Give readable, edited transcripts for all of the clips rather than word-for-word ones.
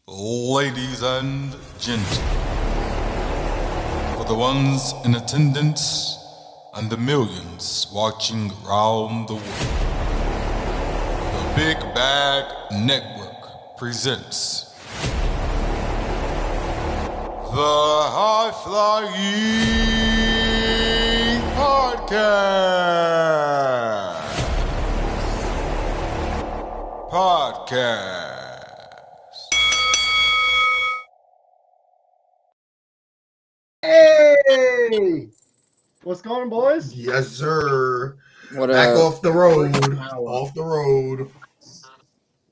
Ladies and gentlemen, for the ones in attendance and the millions watching around the world, the Big Bag Network presents the High Flying Podcast. Hey! What's going on, boys? Yes, sir. What Back up? off the road. Off the road.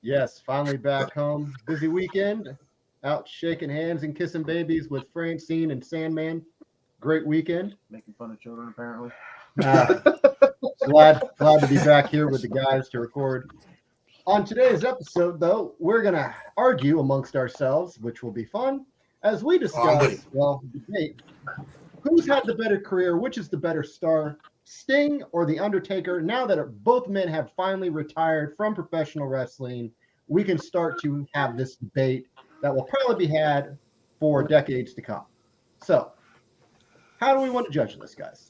Yes, finally back home. Busy weekend. Out shaking hands and kissing babies with Francine and Sandman. Great weekend. Making fun of children, apparently. Glad to be back here with the guys to record. On today's episode, though, we're going to argue amongst ourselves, which will be fun, as we discuss, debate, who's had the better career, which is the better star, Sting or The Undertaker. Now that both men have finally retired from professional wrestling, we can start to have this debate that will probably be had for decades to come. So, how do we want to judge this, guys?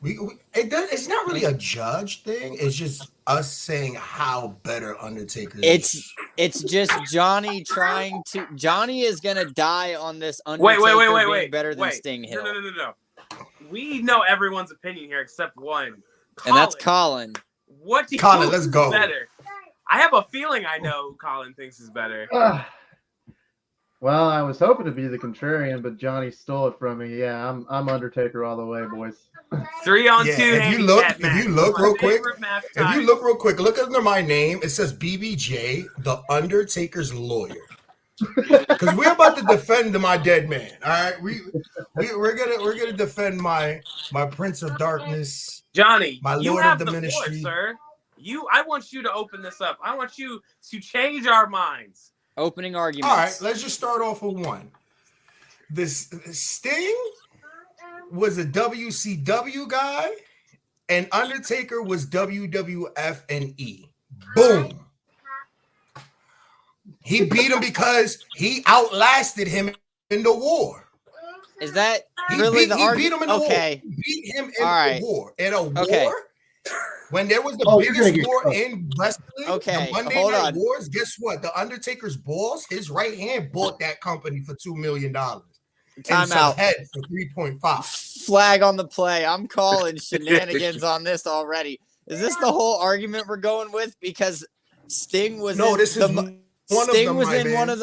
It's not really a judge thing. It's just us saying how better Undertaker is. It's just Johnny trying to. Johnny is gonna die on this Undertaker being better than Sting Hill. No. We know everyone's opinion here except one. Colin. And that's Colin. What do you Colin, think let's is go. better? I have a feeling I know who Colin thinks is better. Well, I was hoping to be the contrarian, but Johnny stole it from me. Yeah, I'm Undertaker all the way, boys. 3-on-2. If you look real quick, look under my name. It says BBJ, the Undertaker's lawyer. Because we're about to defend my dead man. All right, we're gonna defend my Prince of Darkness, Johnny. my you Lord have of the the Ministry, floor, sir. I want you to open this up. I want you to change our minds. Opening arguments. All right, let's just start off with one. This Sting was a WCW guy, and Undertaker was WWF and E. Boom. He beat him because he outlasted him in the war. Is that really the argument? He beat him in the war. Okay. He beat him in the war. In a war, when there was the biggest war in wrestling, the Monday Night Wars, guess what? The Undertaker's boss, his right hand, bought that company for $2 million. Time out. Head for 3.5. Flag on the play. I'm calling shenanigans on this already. Is this the whole argument we're going with? Because Sting was one of them. Sting was in one of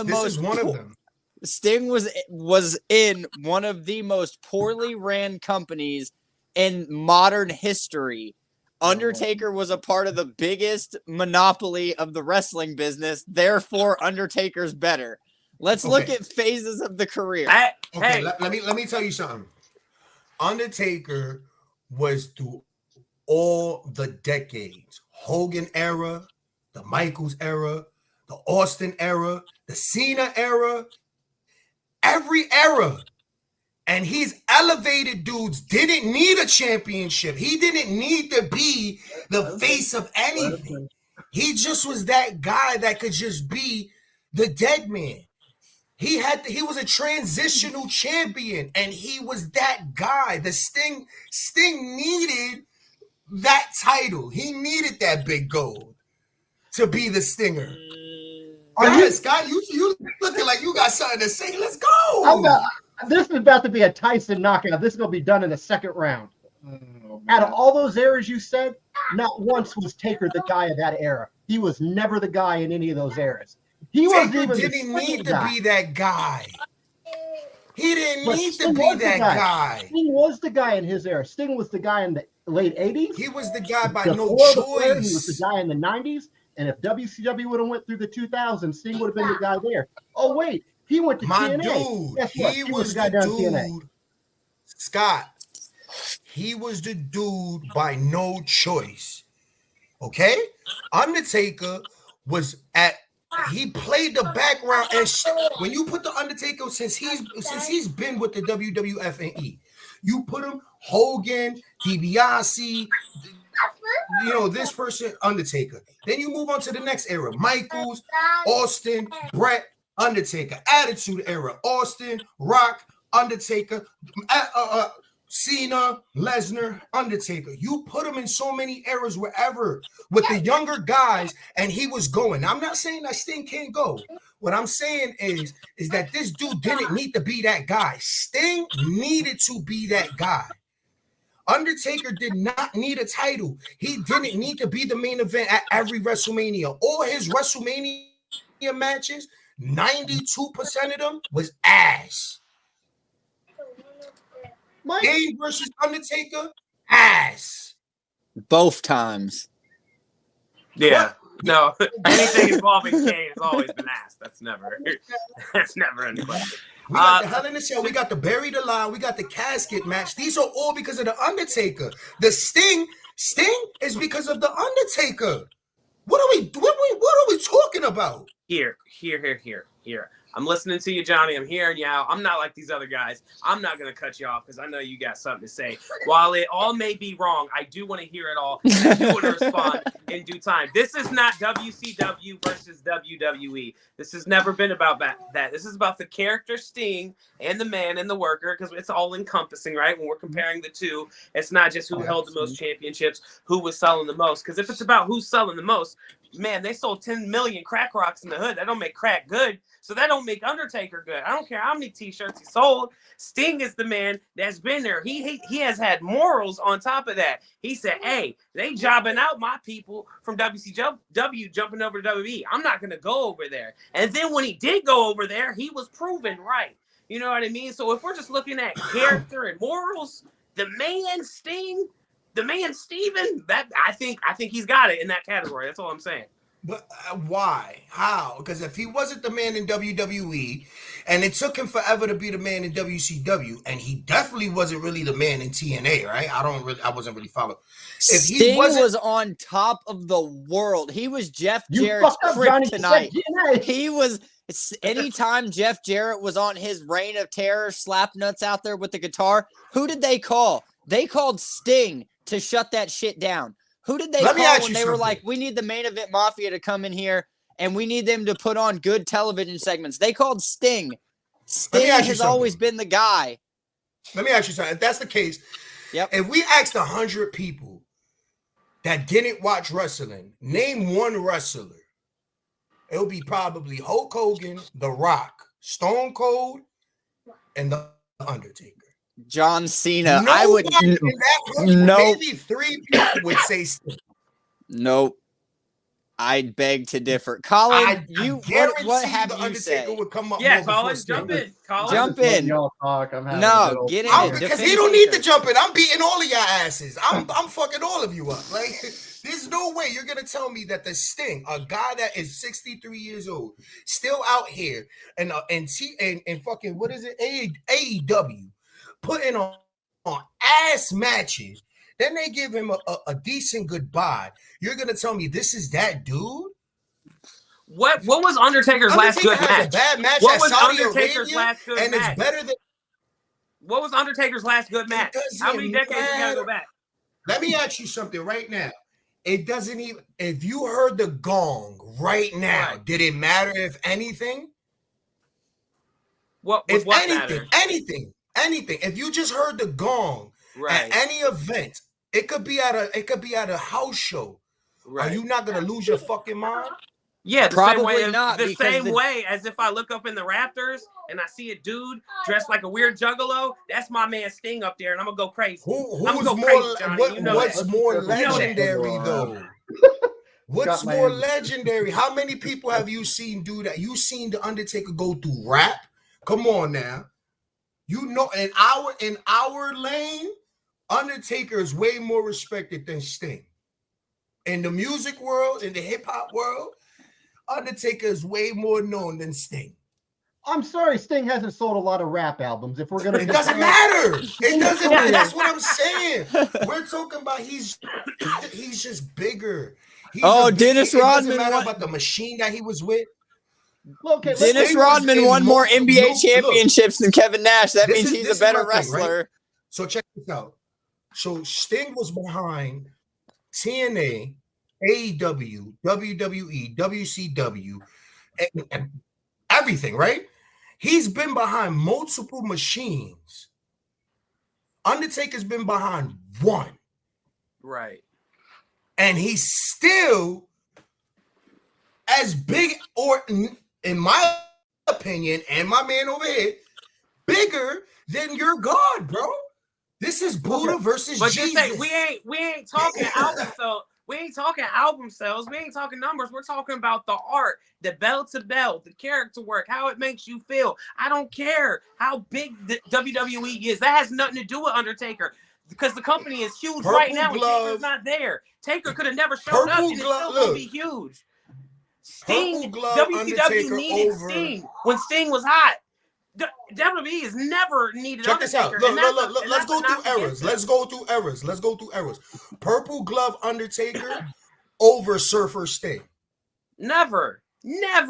the most poorly ran companies in modern history. Undertaker was a part of the biggest monopoly of the wrestling business. Therefore, Undertaker's better. Let's look at phases of the career. Let me tell you something. Undertaker was through all the decades. Hogan era, the Michaels era, the Austin era, the Cena era, every era. And he's elevated dudes. Didn't need a championship. He didn't need to be the face of anything. He just was that guy that could just be the dead man. He was a transitional champion, and he was that guy. The Sting needed that title. He needed that big gold to be the Stinger. Scott, you looking like you got something to say. Let's go. This is about to be a Tyson knockout. This is going to be done in the second round. Out of all those eras you said, not once was Taker the guy of that era. He was never the guy in any of those eras. He didn't need to be that guy. He didn't need to be that guy. Sting was the guy in his era. Sting was the guy in the late 80s. He was the guy by no choice. He was the guy in the 90s. And if WCW would have went through the 2000s, Sting would have been the guy there. Oh, wait. He went to TNA. Dude, he was the dude. Scott, he was the dude by no choice. Okay? Undertaker was he played the background, and when you put the Undertaker, since he's been with the WWF and E, you put him Hogan, DiBiase, this person, Undertaker. Then you move on to the next era. Michaels, Austin, Brett, Undertaker. Attitude Era. Austin, Rock, Undertaker, Cena, Lesnar, Undertaker. You put him in so many eras wherever with the younger guys, and he was going. I'm not saying that Sting can't go. What I'm saying is that this dude didn't need to be that guy. Sting needed to be that guy. Undertaker did not need a title. He didn't need to be the main event at every WrestleMania. All his WrestleMania matches, 92% of them was ass. Kane versus Undertaker, ass. Both times. Yeah. What? No, anything involving Kane has always been ass. That's never in question. We got the Hell in a Cell. We got the Buried Alive. We got the casket match. These are all because of the Undertaker. The Sting is because of the Undertaker. What are we talking about? Here. I'm listening to you, Johnny. I'm hearing you out. I'm not like these other guys. I'm not going to cut you off because I know you got something to say. While it all may be wrong, I do want to hear it all. I do want to respond in due time. This is not WCW versus WWE. This has never been about that. This is about the character Sting and the man and the worker, because it's all encompassing, right? When we're comparing the two, it's not just who held the most championships, who was selling the most. Because if it's about who's selling the most, man, they sold 10 million crack rocks in the hood. That don't make crack good. So that don't make Undertaker good. I don't care how many T-shirts he sold. Sting is the man that's been there. He has had morals on top of that. He said, hey, they jobbing out my people from WCW jumping over to WWE. I'm not going to go over there. And then when he did go over there, he was proven right. You know what I mean? So if we're just looking at character and morals, the man Sting, the man Steven, that I think he's got it in that category. That's all I'm saying. But why? How? Because if he wasn't the man in WWE, and it took him forever to be the man in WCW, and he definitely wasn't really the man in TNA, right? I wasn't really following. Sting was on top of the world. He was Jeff Jarrett's kryptonite. He was. Anytime Jeff Jarrett was on his reign of terror, slap nuts out there with the guitar, who did they call? They called Sting to shut that shit down. Who did they call when they were like, we need the main event mafia to come in here and we need them to put on good television segments? They called Sting. Sting has always been the guy. Let me ask you something. If that's the case, if we asked 100 people that didn't watch wrestling, name one wrestler, it would be probably Hulk Hogan, The Rock, Stone Cold, and The Undertaker. John Cena. I would maybe 3 people would say Sting. Nope. I'd beg to differ. Colin, what have you said? Yeah, Colin, jump in. Jump in. Y'all talk. I'm having get in. Because he don't need to jump in. I'm beating all of your asses. I'm fucking all of you up. Like, there's no way you're gonna tell me that the Sting, a guy that is 63 years old, still out here and fucking what is it? AEW. Putting on ass matches, then they give him a decent goodbye. You're gonna tell me this is that dude? What was Undertaker's last good match? A bad match. What was Undertaker's last good match? And it's better than. What was Undertaker's last good match? How many decades we gotta go back? Let me ask you something right now. It doesn't even. If you heard the gong right now, did it matter? If anything, anything. If you just heard the gong at any event, it could be at a house show. Right. Are you not gonna lose your fucking mind? Yeah, probably same way, not. The same way as if I look up in the rafters and I see a dude dressed like a weird juggalo. That's my man Sting up there, and I'm gonna go crazy. What's more legendary though? What's more legendary? How many people have you seen do that? You seen the Undertaker go through rap? Come on now. You know, in our lane, Undertaker is way more respected than Sting. In the music world, in the hip hop world, Undertaker is way more known than Sting. I'm sorry, Sting hasn't sold a lot of rap albums. If we're gonna, it doesn't matter. It doesn't matter. That's what I'm saying. We're talking about he's just bigger. Dennis Rodman. It doesn't matter about the machine that he was with. Well, okay, Dennis Rodman won more NBA championships than Kevin Nash. That means he's a better wrestler. Right? So check this out. So Sting was behind TNA, AEW, WWE, WCW, and everything, right? He's been behind multiple machines. Undertaker's been behind one. Right. And he's still as big, or in my opinion, and my man over here, bigger than your God, bro. This is Buddha versus but Jesus. Just say, we ain't talking album sales. We ain't talking album sales. We ain't talking numbers. We're talking about the art, the bell to bell, the character work, how it makes you feel. I don't care how big the WWE is. That has nothing to do with Undertaker because the company is huge right now. And Taker's not there. Taker could have never showed up, and it's still gonna be huge. Sting, WCW needed Sting when Sting was hot. WWE has never needed Check this out. Undertaker. Look, let's go through errors. Let's go through errors. Purple glove Undertaker over Surfer Sting. Never. Man's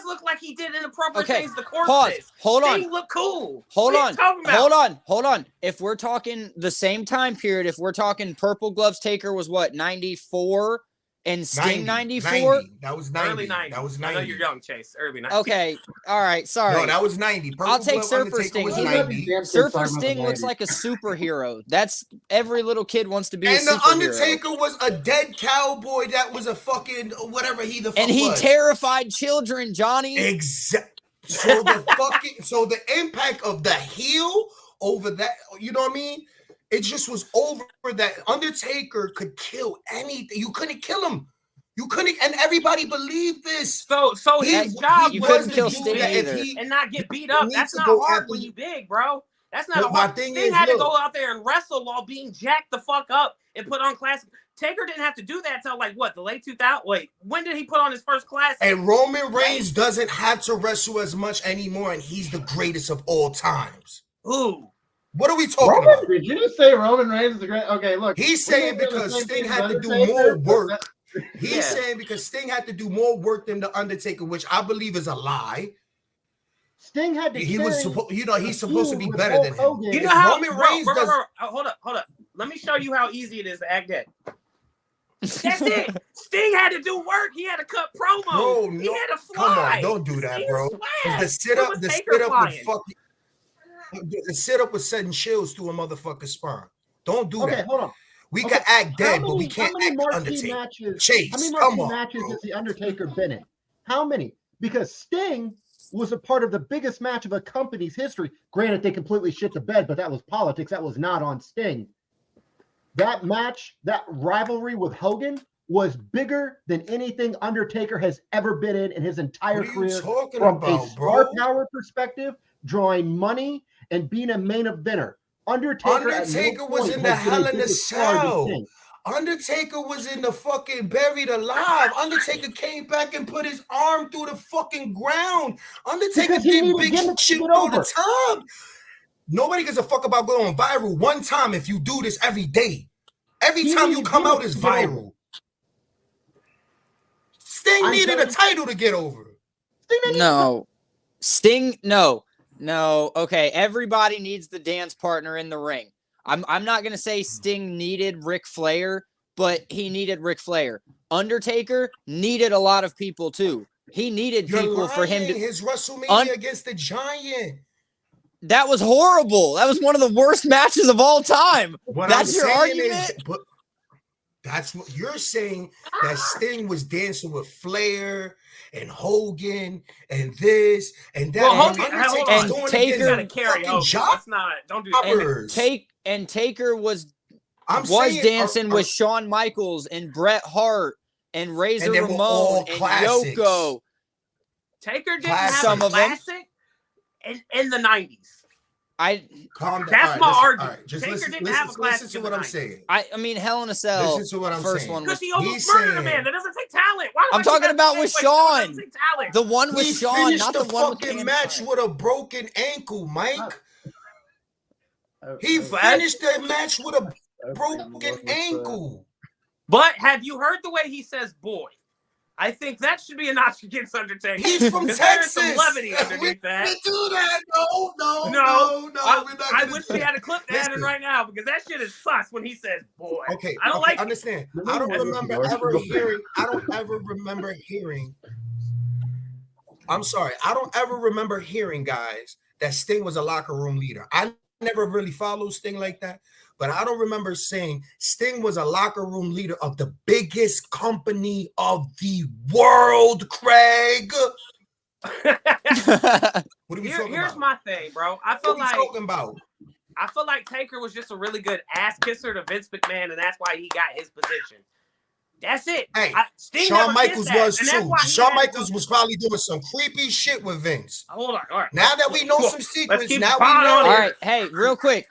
look like he did inappropriate things to corpses. Pause. Hold on. Sting look cool. Hold on. If we're talking the same time period, if we're talking Purple Gloves Taker was what, 94? And Sting 94? That was 90. Early 90. That was 90. I know you're young, Chase. Early 90. Okay. All right. Sorry. No, that was 90. I'll take Surfer Sting. Surfer Sting looks like a superhero. That's every little kid wants to be a superhero. And the Undertaker was a dead cowboy that was a fucking whatever he the fuck and he was. Terrified children, Johnny. Exactly. So the impact of the heel over that, you know what I mean? It just was over that Undertaker could kill anything. You couldn't kill him. You couldn't, and everybody believed this. So his job you was couldn't to kill do Sting that either. and not get beat up. That's not hard when you big, bro. That's not hard. Sting had to go out there and wrestle while being jacked the fuck up and put on classic. Taker didn't have to do that until like what, the late 2000s? Wait, when did he put on his first classic? And Roman Reigns doesn't have to wrestle as much anymore, and he's the greatest of all times. Who? What are we talking about? Did you just say Roman Reigns is the great? Okay, look. He's saying because Sting had to do more work. He's saying because Sting had to do more work than the Undertaker, which I believe is a lie. Sting had to. He was supposed, he's supposed to be better than him. You know how Roman Reigns does. Hold up. Let me show you how easy it is to act dead. That's it. Sting had to do work. He had to cut promo. Bro, he had to fly. Come on, don't do that, bro. The sit up was setting chills to a motherfucker's spine. Don't do that. Okay, hold on. We can act dead, but we can't act Undertaker. Matches, Chase, how many come on, matches has the Undertaker been in? How many? Because Sting was a part of the biggest match of a company's history. Granted, they completely shit the bed, but that was politics. That was not on Sting. That match, that rivalry with Hogan was bigger than anything Undertaker has ever been in his entire career. From a star power perspective, drawing money and being a main eventer. Undertaker was in the Hell in a Cell. Undertaker was in the fucking Buried Alive. Undertaker came back and put his arm through the fucking ground. Undertaker did big shit all the time. Nobody gives a fuck about going viral one time if you do this every day. Every time you come out is viral. Sting needed a title to get over. No. Okay, everybody needs the dance partner in the ring. I'm not going to say Sting needed Ric Flair, but he needed Ric Flair. Undertaker needed a lot of people too. He needed people for him to... His WrestleMania against the Giant. That was horrible. That was one of the worst matches of all time. That's your argument? That's what you're saying, that Sting was dancing with Flair and Hogan and this and that. Well, and Taker to carry over. That's not. Don't do that. And Taker was saying, dancing with Shawn Michaels and Bret Hart and Razor Ramon and Yoko. Taker didn't have some of them in the 90s. Calm down. That's my argument. Right, just listen to what I'm saying. I mean, Hell in a Cell. Listen to what I'm first saying. one because he almost murdered a man. That doesn't take talent. I'm talking about with Shawn. The one with Shawn, not the one with fucking match with a broken ankle, Mike. He finished the match with a broken ankle. But have you heard the way he says "boy"? I think that should be a notch against Undertaker. He's from 'Cause Texas. There is some levity underneath We that. do that. No. We're not I gonna wish do we that. had a clip to add in Listen. right now because that shit is sus when he says "boy." Okay, I don't like it. understand. No, I don't no, remember no, ever no. hearing. I don't ever remember hearing. I'm sorry. I don't ever remember hearing, guys, that Sting was a locker room leader. I never really followed Sting like that, but I don't remember saying Sting was a locker room leader of the biggest company of the world, Craig. What are we talking Here's about? my thing, bro. I What feel are we like talking about? Taker was just a really good ass kisser to Vince McMahon, and that's why he got his position. That's it. Hey, Sting Shawn never Michaels did that, was and that's too. why he Shawn had to Michaels go- was probably doing some creepy shit with Vince. Hold on, all right. Now that we know Cool. some Let's secrets, keep now the we pod know. on All here. right, hey, real quick.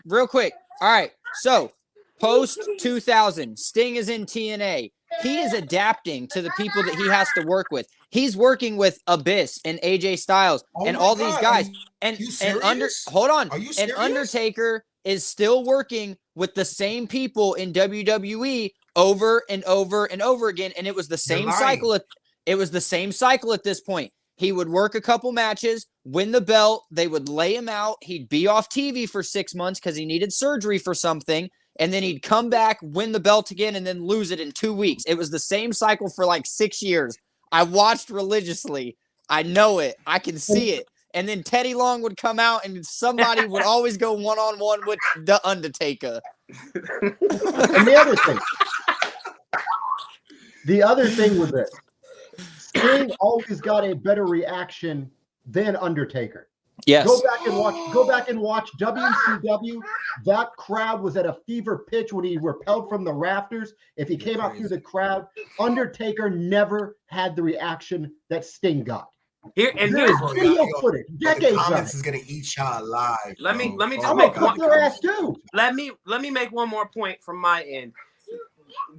All right, so post 2000, Sting is in TNA. He is adapting to the people that he has to work with. He's working with Abyss and AJ Styles and Oh my all these God, guys. Are you serious? Hold on. Are you And serious? Undertaker is still working with the same people in WWE over and over and over again, and it was the same lying. cycle. It was the same cycle at this point. He would work a couple matches, win the belt. They would lay him out. He'd be off TV for 6 months because he needed surgery for something. And then he'd come back, win the belt again, and then lose it in 2 weeks. It was the same cycle for like 6 years. I watched religiously. I know it. I can see it. And then Teddy Long would come out and somebody would always go one-on-one with The Undertaker. And the other thing was this. Sting always got a better reaction than Undertaker. Yes. Go back and watch WCW. That crowd was at a fever pitch when he repelled from the rafters. If he came out through the crowd, Undertaker never had the reaction that Sting got. Here's video footage, decades The of comments it. is gonna eat y'all alive. Let me bro. just I'm make gonna cut their ass too. Let me make one more point from my end.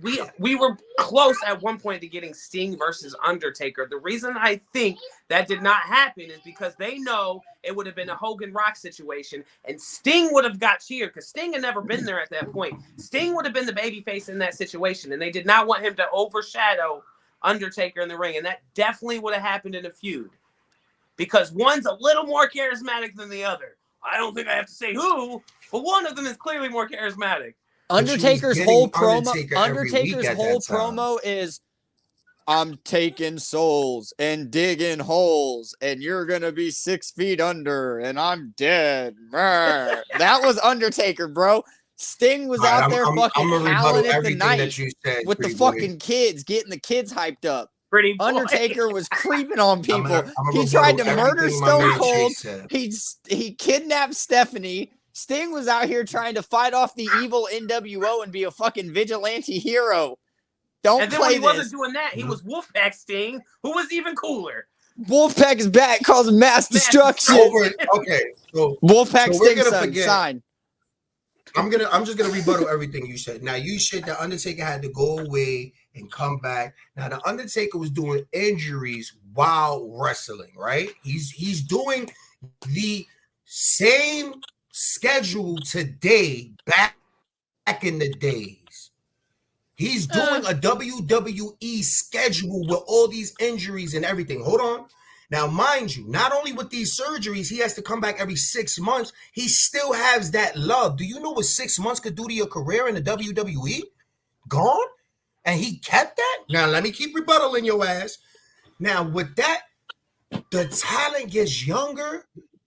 We were close at one point to getting Sting versus Undertaker. The reason I think that did not happen is because they know it would have been a Hogan Rock situation, and Sting would have got cheered because Sting had never been there at that point. Sting would have been the babyface in that situation, and they did not want him to overshadow Undertaker in the ring, and that definitely would have happened in a feud because one's a little more charismatic than the other. I don't think I have to say who, but one of them is clearly more charismatic. Undertaker's whole promo. Undertaker's whole promo is, "I'm taking souls and digging holes, and you're gonna be 6 feet under, and I'm dead." That was Undertaker, bro. Sting was out there fucking howling at the night with the fucking kids, getting the kids hyped up. Pretty boy. Undertaker was creeping on people. He tried to murder Stone Cold. He kidnapped Stephanie. Sting was out here trying to fight off the evil NWO and be a fucking vigilante hero. And then when he wasn't doing that, he was Wolfpack Sting, who was even cooler. Wolfpack is back, causing mass destruction. Okay, so Wolfpack so we're Sting gonna forget. sign. I'm just gonna rebuttal everything you said. Now you said the Undertaker had to go away and come back. Now the Undertaker was doing injuries while wrestling, right? He's doing the same schedule today back in the days. He's doing a WWE schedule with all these injuries and everything. Hold on. Now, mind you, not only with these surgeries, he has to come back every 6 months. He still has that love. Do you know what 6 months could do to your career in the WWE? Gone? And he kept that? Now, let me keep rebuttaling your ass. Now, with that, the talent gets younger,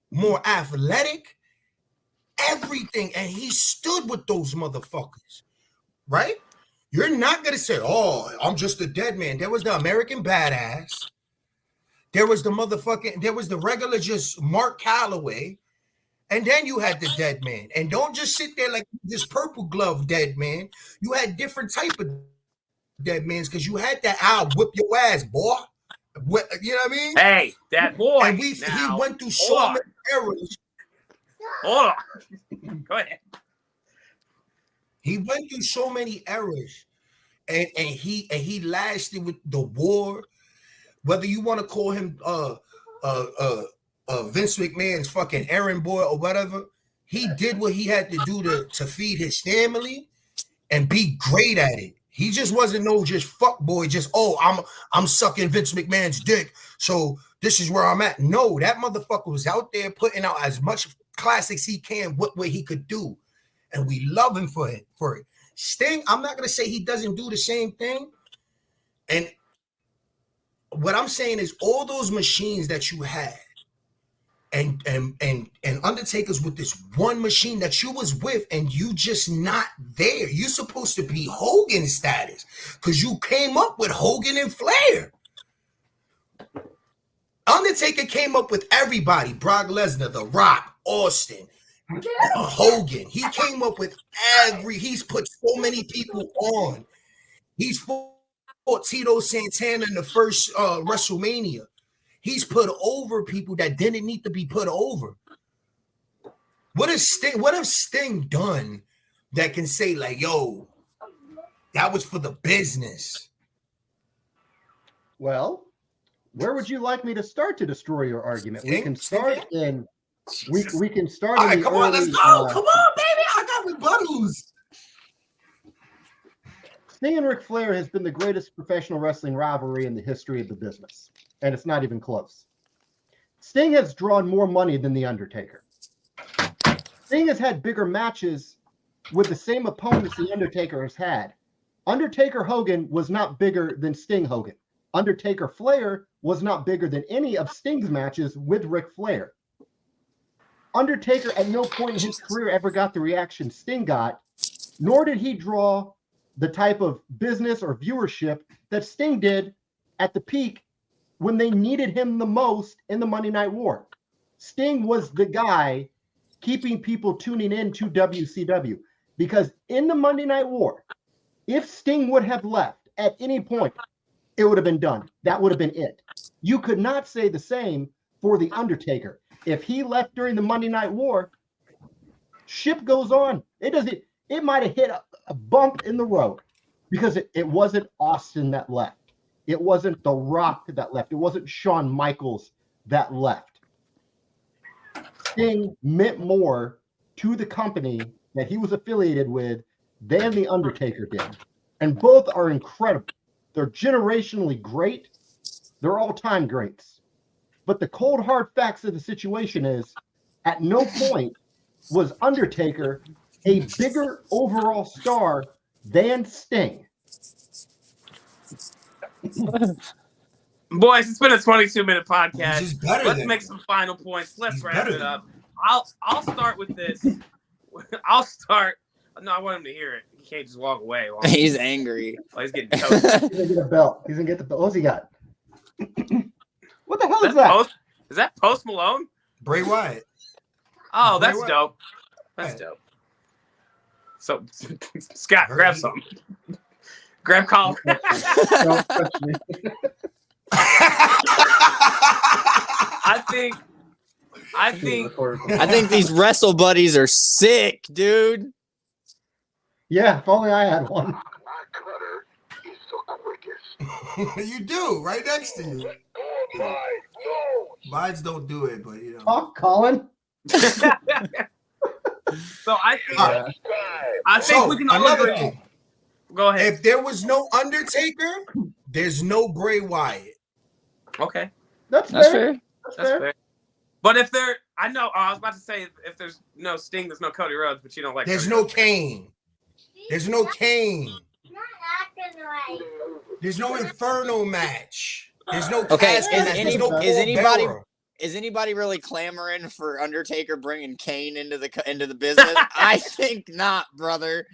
more athletic, everything. And he stood with those motherfuckers, right? You're not going to say, oh, I'm just a dead man. There was the American Badass. There was the regular just Mark Calloway. And then you had the dead man. And don't just sit there like this purple glove dead man. You had different type of dead mans because you had that, I'll whip your ass, boy. You know what I mean? Hey, that boy. And he went through so many errors. Hold on. Go ahead. He went through so many errors. And he lasted with the war. Whether you want to call him Vince McMahon's fucking errand boy or whatever, he did what he had to do to feed his family and be great at it. He just wasn't no just fuck boy. Just I'm sucking Vince McMahon's dick. So this is where I'm at. No, that motherfucker was out there putting out as much classics he can, what he could do, and we love him for it. Sting, I'm not gonna say he doesn't do the same thing, and what I'm saying is all those machines that you had. And Undertaker's with this one machine that you was with, and you just not there. You supposed to be Hogan status because you came up with Hogan and Flair. Undertaker came up with everybody: Brock Lesnar, The Rock, Austin, Hogan. He came up with he's put so many people on. He's fought Tito Santana in the first WrestleMania. He's put over people that didn't need to be put over. What has Sting done that can say, like, yo, that was for the business? Well, where would you like me to start to destroy your argument? We can start in. We can start. All right, come on, let's go. Come on, baby. I got rebuttals. Sting and Ric Flair has been the greatest professional wrestling rivalry in the history of the business, and it's not even close. Sting has drawn more money than The Undertaker. Sting has had bigger matches with the same opponents The Undertaker has had. Undertaker Hogan was not bigger than Sting Hogan. Undertaker Flair was not bigger than any of Sting's matches with Ric Flair. Undertaker at no point in his career ever got the reaction Sting got, nor did he draw the type of business or viewership that Sting did at the peak when they needed him the most in the Monday Night War. Sting was the guy keeping people tuning in to WCW, because in the Monday Night War, if Sting would have left at any point, it would have been done. That would have been it. You could not say the same for The Undertaker. If he left during the Monday Night War, ship goes on. It might have hit a bump in the road, because it wasn't Austin that left. It wasn't The Rock that left. It wasn't Shawn Michaels that left. Sting meant more to the company that he was affiliated with than The Undertaker did. And both are incredible. They're generationally great. They're all-time greats. But the cold, hard facts of the situation is, at no point was Undertaker a bigger overall star than Sting. Boys, it's been a 22-minute podcast. He's better. Let's make some final points. Let's wrap it up. I'll start with this. I'll start. No, I want him to hear it. He can't just walk away. He's angry. Oh, he's getting toasted. He's gonna get a belt. He's gonna get the belt. What's he got? What the hell is that? Is that Post Malone? Bray Wyatt. Oh, Bray that's Wyatt. dope. That's dope. So, Scott, grab something. Grab Colin. Don't touch me. I think these wrestle buddies are sick, dude. Yeah, if only I had one. My cutter is the quickest. You do, right next to you. Mine's don't do it, but you know. Talk, Colin. So I think we can all agree. Thing. Go ahead. If there was no Undertaker, there's no Bray Wyatt. Okay. That's That's fair. fair. That's fair. But if there, I was about to say, if there's no Sting, there's no Cody Rhodes, but you don't like. There's Cody no Rhodes. Kane. There's no Kane. Not acting right. There's no Inferno match. There's no Okay, Casket match. There's no Paul anybody Bearer. is anybody really clamoring for Undertaker bringing Kane into the business? I think not, brother.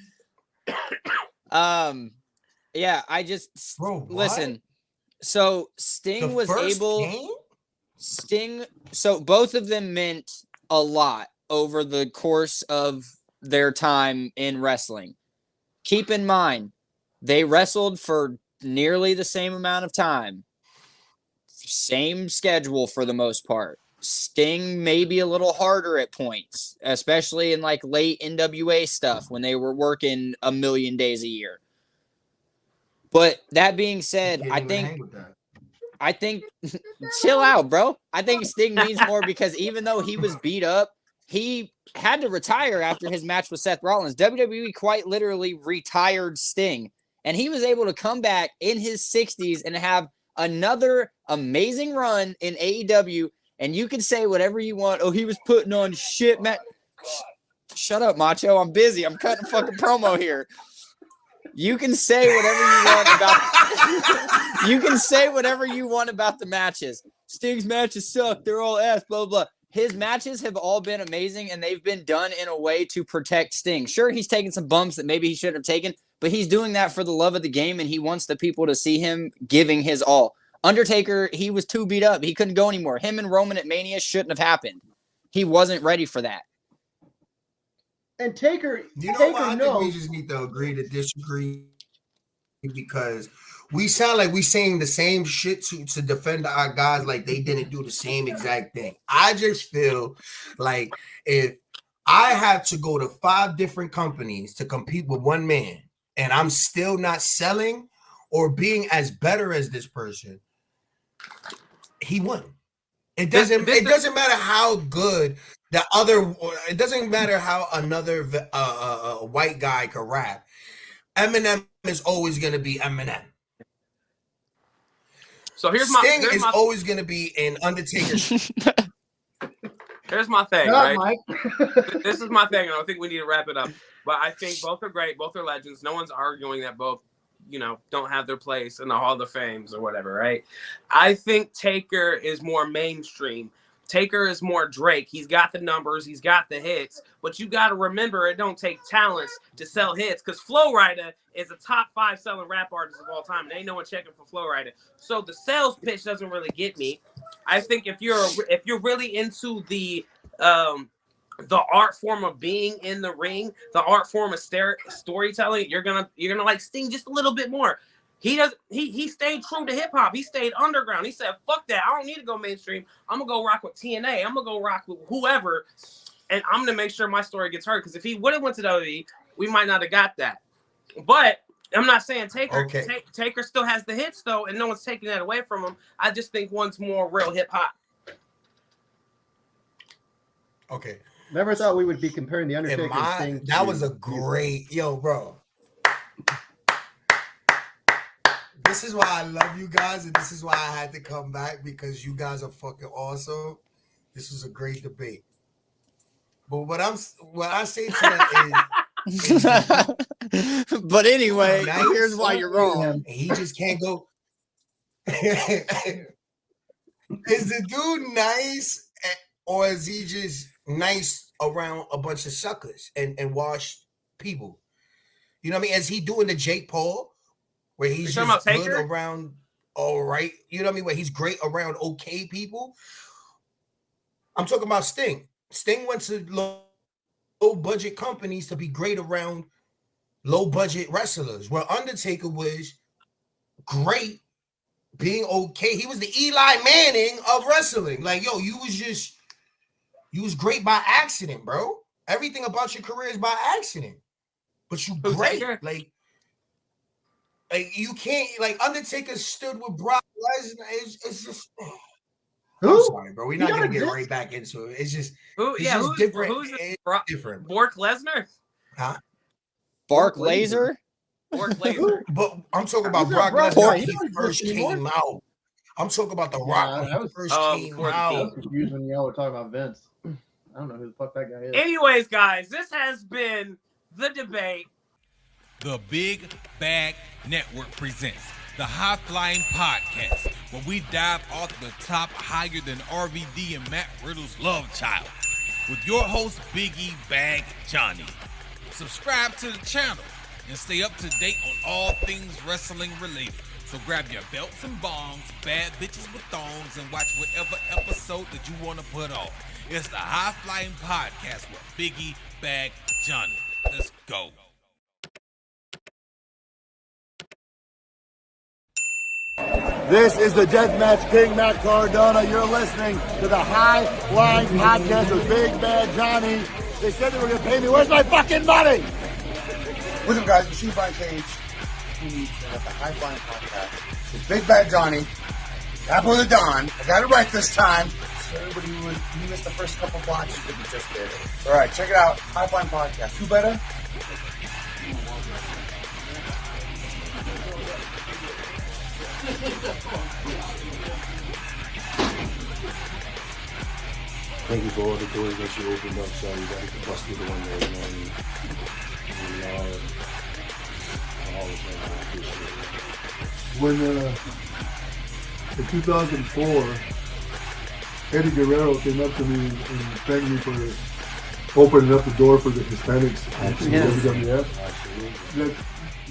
Yeah, I just Bro, what? listen. So Sting The was first able. Kane? So both of them meant a lot over the course of their time in wrestling. Keep in mind, they wrestled for nearly the same amount of time. Same schedule for the most part. Sting maybe a little harder at points, especially in like late NWA stuff when they were working 1,000,000 days a year. But that being said, I think chill out, bro. I think Sting means more because even though he was beat up, he had to retire after his match with Seth Rollins. WWE quite literally retired Sting And he was able to come back in his 60s and have another amazing run in AEW. And you can say whatever you want. Oh, he was putting on shit, man. Shut up, Macho. I'm busy. I'm cutting a fucking promo here. You can say whatever you want about you can say whatever you want about the matches. Sting's matches suck. They're all ass, blah, blah, blah. His matches have all been amazing, and they've been done in a way to protect Sting. Sure, he's taken some bumps that maybe he shouldn't have taken, but he's doing that for the love of the game, and he wants the people to see him giving his all. Undertaker, he was too beat up. He couldn't go anymore. Him and Roman at Mania shouldn't have happened. He wasn't ready for that. And Taker, you know Taker what? I knows. think we just need to agree to disagree because we sound like we saying the same shit to defend our guys like they didn't do the same exact thing. I just feel like if I have to go to 5 different companies to compete with one man and I'm still not selling or being as better as this person, he won. It doesn't matter how good the other. It doesn't matter how another white guy can rap. Eminem is always going to be Eminem. So Sting is always going to be an Undertaker. Here's my thing, Not right? Mike. This is my thing, and I think we need to wrap it up. But I think both are great. Both are legends. No one's arguing that both, don't have their place in the Hall of Fames or whatever, right? I think Taker is more mainstream. Taker is more Drake. He's got the numbers. He's got the hits. But you got to remember, it don't take talents to sell hits because Flo Rida is a top 5 selling rap artist of all time. And ain't no one checking for Flo Rida. So the sales pitch doesn't really get me. I think if you're really into the art form of being in the ring, the art form of storytelling, you're gonna like Sting just a little bit more. He stayed true to hip hop. He stayed underground. He said, "Fuck that! I don't need to go mainstream. I'm gonna go rock with TNA. I'm gonna go rock with whoever, and I'm gonna make sure my story gets heard." Because if he would have went to WWE, we might not have got that. But I'm not saying Taker. Okay. Taker still has the hits though, and no one's taking that away from him. I just think one's more real hip hop. Okay. Never thought we would be comparing the Undertaker and Sting. That was a great bro. This is why I love you guys, and this is why I had to come back because you guys are fucking awesome. This was a great debate. But what I say to that is but anyway, nice. Here's why you're wrong. He just can't go. Is the dude nice, or is he just nice around a bunch of suckers and washed people? You know what I mean? Is he doing the Jake Paul? Where he's just good around all right, you know what I mean? Where he's great around okay people. I'm talking about Sting. Sting went to low budget companies to be great around low budget wrestlers. Where Undertaker was great being okay. He was the Eli Manning of wrestling. Like, yo, you was great by accident, bro. Everything about your career is by accident. But you great. Like you can't, like Undertaker stood with Brock Lesnar. It's just. Who? I'm sorry, bro. We're not gonna get right back into it. It's just. It's just different. It's different. Bork Lesnar. Huh? Bark Laser. Bork Laser. But I'm talking about Brock Lesnar when he first came out. I'm talking about the Rock when he first came out. I was confused when y'all were talking about Vince. I don't know who the fuck that guy is. Anyways, guys, this has been the debate. The Big Bag Network presents the High Flying Podcast, where we dive off the top higher than RVD and Matt Riddle's love child, with your host Biggie Bag Johnny. Subscribe to the channel and stay up to date on all things wrestling related. So grab your belts and bongs, bad bitches with thongs, and watch whatever episode that you want to put on. It's the High Flying Podcast with Biggie Bag Johnny. Let's go. This is the Deathmatch King, Matt Cardona. You're listening to the High Flying Podcast with Big Bad Johnny. They said they were going to pay me. Where's my fucking money? What's up, guys? I'm Steve Brian Cage. At the High Flying Podcast with Big Bad Johnny. Apple of the Dawn. I got it right this time. So everybody who missed the first couple blocks, you didn't just did. All right, check it out. High Flying Podcast. Who better? Thank you for all the doors that you opened up, so you got to bust through the window, you know, and all the time. I appreciate it. When in 2004, Eddie Guerrero came up to me and thanked me for opening up the door for the Hispanics in WWF. Absolutely.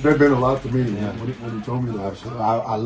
That meant a lot to me Yeah. when he told me that. Absolutely. I